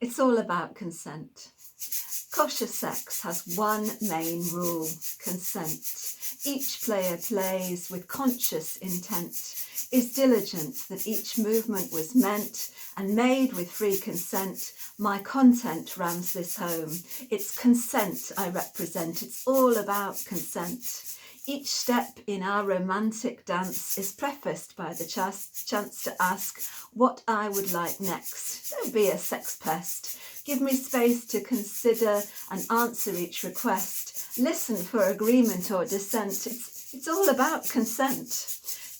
It's all about consent. Kosher sex has one main rule: consent. Each player plays with conscious intent, is diligent that each movement was meant and made with free consent. My content rams this home. It's consent I represent. It's all about consent. Each step in our romantic dance is prefaced by the chance to ask what I would like next. Don't be a sex pest. Give me space to consider and answer each request. Listen for agreement or dissent. It's all about consent.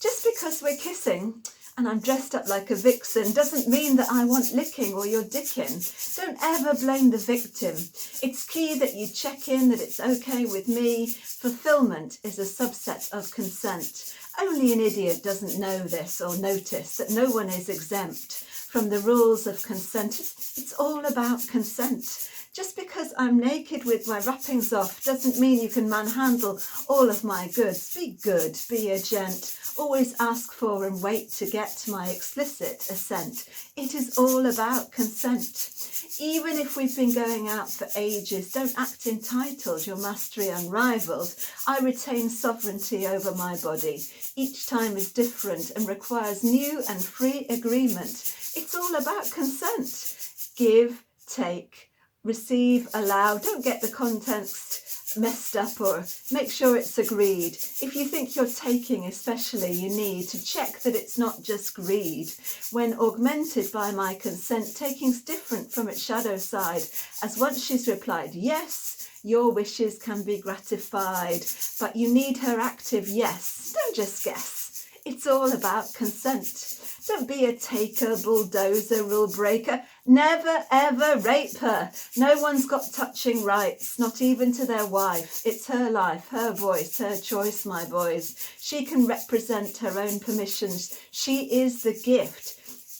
Just because we're kissing and I'm dressed up like a vixen doesn't mean that I want licking or you're dicking. Don't ever blame the victim. It's key that you check in that it's okay with me. Fulfillment is a subset of consent. Only an idiot doesn't know this or notice that no one is exempt from the rules of consent. It's all about consent. Just because I'm naked with my wrappings off doesn't mean you can manhandle all of my goods. Be good, be a gent. Always ask for and wait to get my explicit assent. It is all about consent. Even if we've been going out for ages, don't act entitled, your mastery unrivaled. I retain sovereignty over my body. Each time is different and requires new and free agreement. It's all about consent. Give, take, receive, allow. Don't get the context messed up or make sure it's agreed. If you think you're taking especially, you need to check that it's not just greed. When augmented by my consent, taking's different from its shadow side, as once she's replied, yes, your wishes can be gratified, but you need her active yes. Don't just guess. It's all about consent. Don't be a taker, bulldozer, rule breaker. Never, ever rape her. No one's got touching rights, not even to their wife. It's her life, her voice, her choice, my boys. She can represent her own permissions. She is the gift,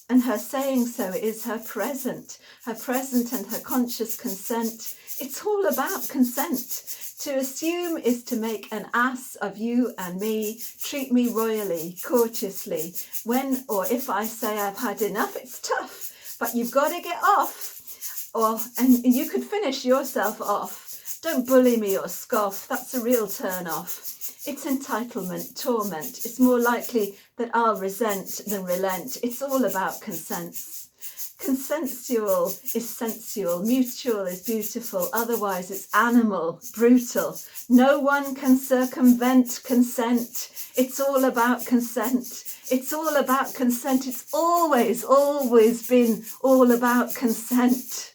and her saying so is her present and her conscious consent. It's all about consent. To assume is to make an ass of you and me. Treat me royally, courteously. When or if I say I've had enough, it's tough, but you've got to get off. And you could finish yourself off. Don't bully me or scoff. That's a real turn off. It's entitlement, torment. It's more likely that I'll resent than relent. It's all about consent. Consensual is sensual, mutual is beautiful, otherwise it's animal, brutal. No one can circumvent consent. It's all about consent. It's all about consent. It's always been all about consent.